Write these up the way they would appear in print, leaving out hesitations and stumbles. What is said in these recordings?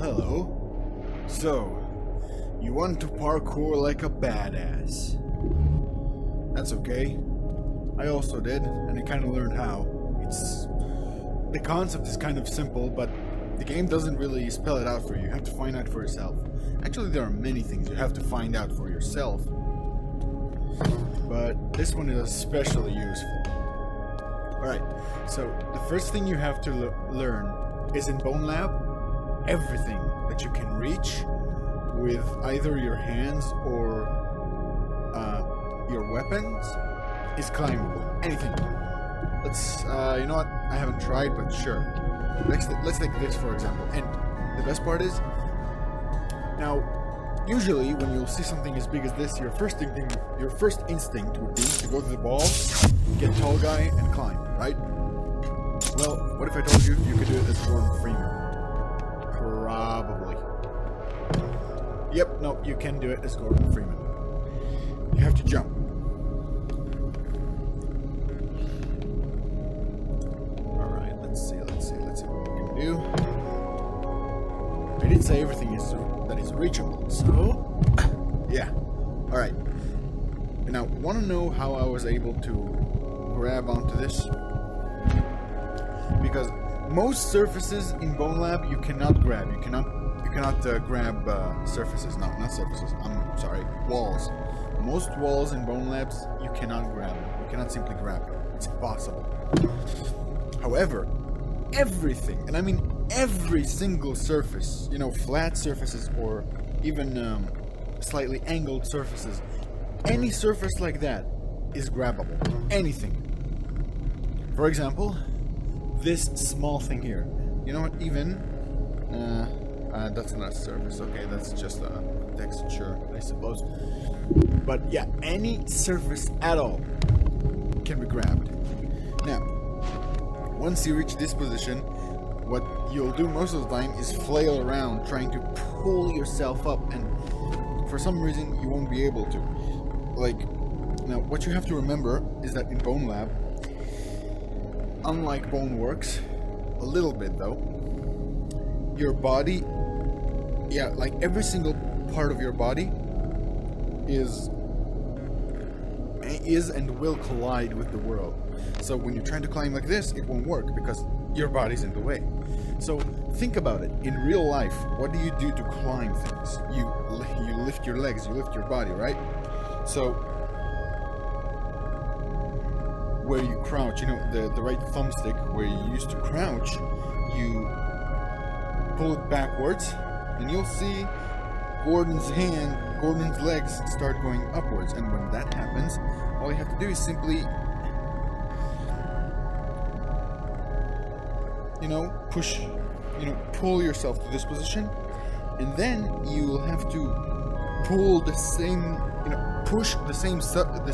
hello. So, you want to parkour like a badass. That's okay. I also did, and I kind of learned how. The concept is kind of simple, but the game doesn't really spell it out for you. You have to find out for yourself. Actually, there are many things you have to find out for yourself, but this one is especially useful. Alright, so the first thing you have to learn is in Bonelab, everything that you can reach with either your hands or your weapons is climbable. Anything. Let's, you know what? I haven't tried, but sure. Let's take this for example. And the best part is, now, usually when you'll see something as big as this, your first instinct would be to go to the ball, get tall guy, and climb, right? Well, what if I told you you could do it as Gordon Freeman? Probably. Yep, no, you can do it as Gordon Freeman. You have to jump. Alright, let's see what we can do. I did say everything that is reachable, so yeah. Alright. Now, wanna know how I was able to grab onto this? Because most surfaces in Bonelab you cannot grab. You cannot grab surfaces. No, not surfaces. I'm sorry, walls. Most walls in Bonelabs you cannot grab them. You cannot simply grab them. It's impossible. However, everything, and I mean every single surface, you know, flat surfaces or even slightly angled surfaces, any surface like that is grabbable. Anything. For example, this small thing here. You know what? Even that's not a surface. Okay, that's just a texture, I suppose. But yeah, any surface at all can be grabbed. Now, once you reach this position, what you'll do most of the time is flail around trying to pull yourself up, and for some reason you won't be able to. Like, now what you have to remember is that in Bonelab, unlike Boneworks, a little bit though, your body, yeah, like every single part of your body is and will collide with the world. So when you're trying to climb like this, it won't work because your body's in the way. So think about it. In real life, what do you do to climb things? You lift your legs, you lift your body, right? So where you crouch, you know, the right thumbstick where you used to crouch, you pull it backwards, and you'll see Gordon's legs start going upwards. And when that happens, all you have to do is simply, you know, pull yourself to this position, and then you'll have to pull the same, push the same stick, the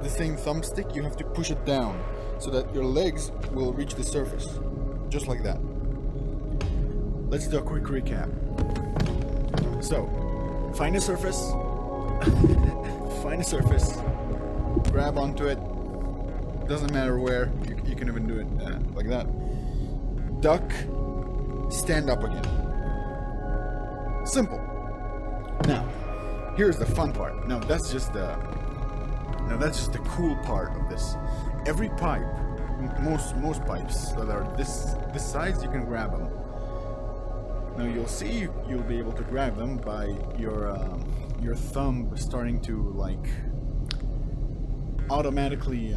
same thumbstick. You have to push it down so that your legs will reach the surface, just like that. Let's do a quick recap. So, find a surface, grab onto it. Doesn't matter where. You can even do it like that. Duck, stand up again. Simple. Now, here's the fun part. Now that's just the cool part of this. Every pipe, most pipes that are this size, you can grab them. Now you'll see you'll be able to grab them by your thumb starting to like automatically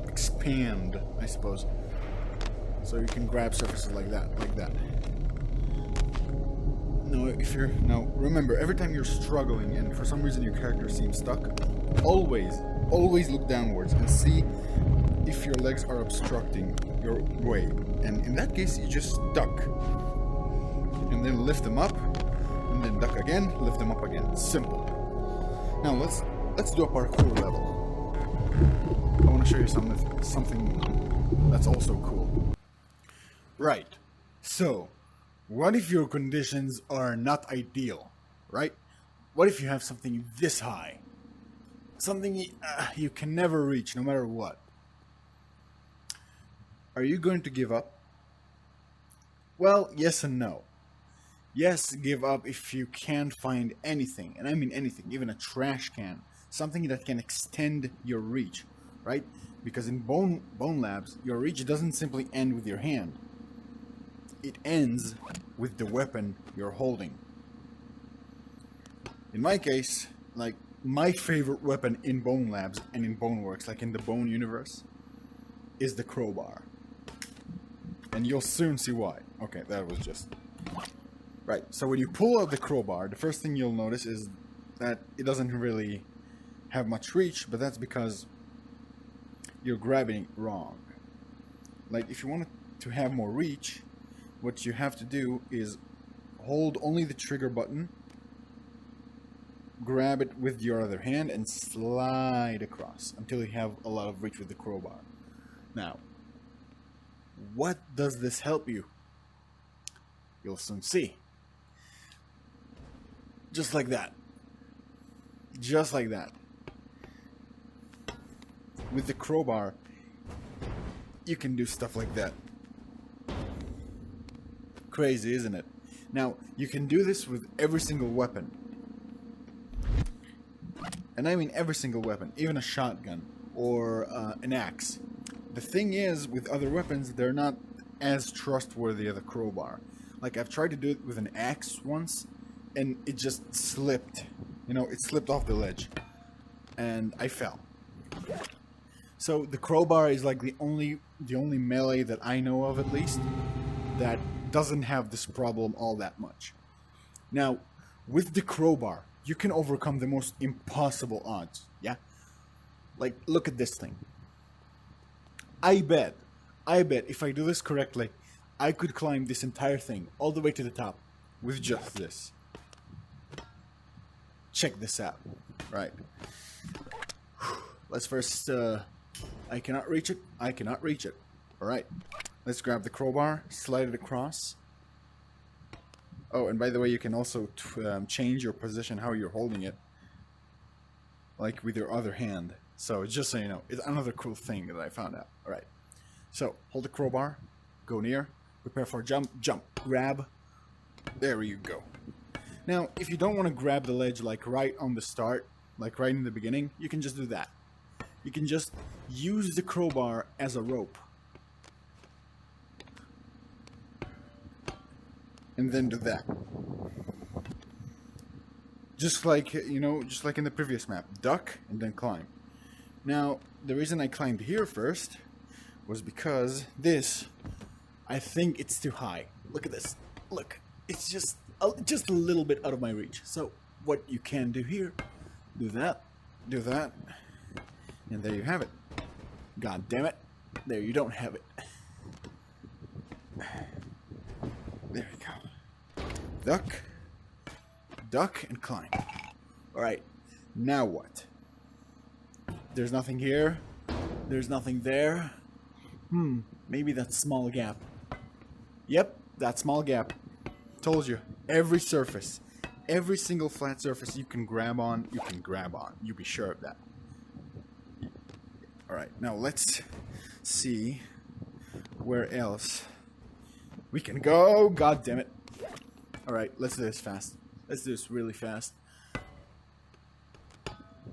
expand, I suppose. So you can grab surfaces like that. Now remember, every time you're struggling and for some reason your character seems stuck, always look downwards and see if your legs are obstructing your way. And in that case, you just duck. And then lift them up, and then duck again, lift them up again. Simple. Now let's do a parkour level. I want to show you something that's also cool. Right. So, what if your conditions are not ideal, right? What if you have something this high? Something you can never reach, no matter what. Are you going to give up? Well, yes and no. Yes, give up if you can't find anything, and I mean anything, even a trash can, something that can extend your reach, right? Because in bone labs, your reach doesn't simply end with your hand. It ends with the weapon you're holding. In my case, like, my favorite weapon in Bone Labs and in Boneworks, like in the Bone universe, is the crowbar. And you'll soon see why. Okay, that was just... Right, so when you pull out the crowbar, the first thing you'll notice is that it doesn't really have much reach, but that's because you're grabbing it wrong. Like, if you want to have more reach, what you have to do is hold only the trigger button, grab it with your other hand, and slide across until you have a lot of reach with the crowbar. Now, what does this help you? You'll soon see. Just like that. Just like that. With the crowbar, you can do stuff like that. Crazy, isn't it? Now, you can do this with every single weapon. And I mean every single weapon, even a shotgun or an axe. The thing is, with other weapons, they're not as trustworthy as a crowbar. Like, I've tried to do it with an axe once, and it just slipped. You know, it slipped off the ledge. And I fell. So the crowbar is like the only melee that I know of, at least, that doesn't have this problem all that much. Now, with the crowbar, you can overcome the most impossible odds, yeah? Like, look at this thing. I bet if I do this correctly, I could climb this entire thing all the way to the top with just this. Check this out. Right. Let's first, I cannot reach it. I cannot reach it. Alright. Let's grab the crowbar, slide it across. Oh, and by the way, you can also change your position, how you're holding it. Like with your other hand. So, just so you know, it's another cool thing that I found out. Alright. So, hold the crowbar, go near, prepare for a jump, grab. There you go. Now, if you don't want to grab the ledge like right on the start, like right in the beginning, you can just do that. You can just use the crowbar as a rope. And then do that. Just like, you know, just like in the previous map. Duck and then climb. Now, the reason I climbed here first was because this, I think it's too high. Look at this. Look, it's just a little bit out of my reach. So, what you can do here, do that, and there you have it. God damn it. There you don't have it. There you go. Duck, and climb. Alright, now what? There's nothing here. There's nothing there. Maybe that small gap. Yep, that small gap. Told you. Every surface. Every single flat surface you can grab on, you can grab on. You be sure of that. Alright, now let's see where else we can go. God damn it. Alright, let's do this fast. Let's do this really fast.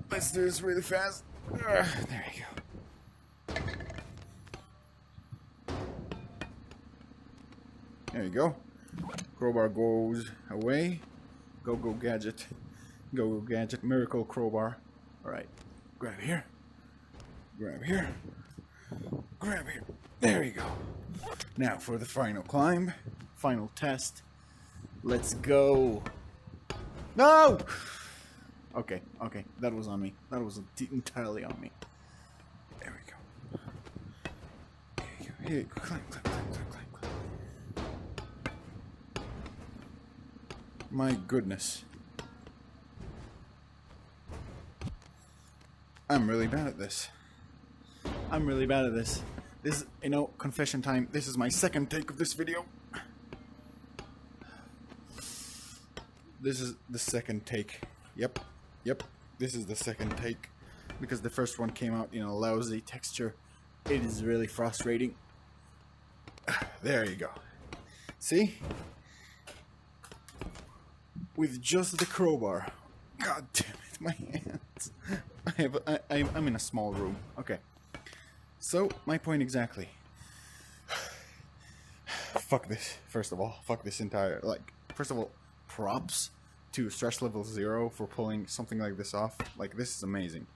Let's do this really fast. There you go. There you go. Crowbar goes away. Go gadget. Go gadget. Miracle crowbar. Alright. Grab here. Grab here. Grab here. There you go. Now for the final climb. Final test. Let's go. No! Okay. That was on me. That was entirely on me. There we go. Here you go. Climb. My goodness. I'm really bad at this. This is, you know, confession time. This is my second take of this video. This is the second take. Yep. This is the second take. Because the first one came out in a lousy texture. It is really frustrating. There you go. See? With just the crowbar. God damn it, my hands. I'm in a small room. Okay. So, my point exactly. Fuck this, first of all. Fuck this entire, like, first of all, props to stress level 0 for pulling something like this off. Like, this is amazing.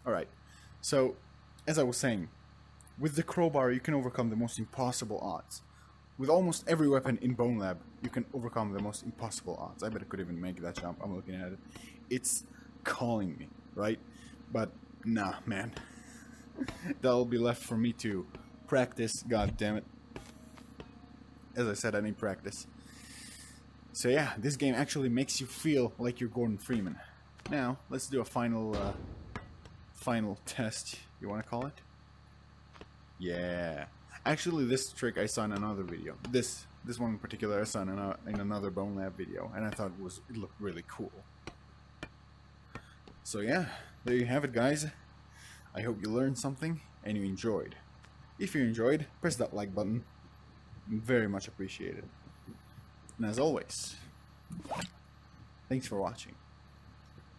Alright, so, as I was saying, with the crowbar you can overcome the most impossible odds. With almost every weapon in Bonelab, you can overcome the most impossible odds. I bet I could even make that jump. I'm looking at it. It's calling me, right? But, nah, man. That'll be left for me to practice, god damn it. As I said, I need practice. So yeah, this game actually makes you feel like you're Gordon Freeman. Now, let's do a final test, you wanna call it? Yeah. Actually, this trick I saw in another video. This one in particular I saw in another Bonelab video, and I thought it looked really cool. So yeah, there you have it, guys. I hope you learned something and you enjoyed. If you enjoyed, press that like button. Very much appreciated. And as always, thanks for watching.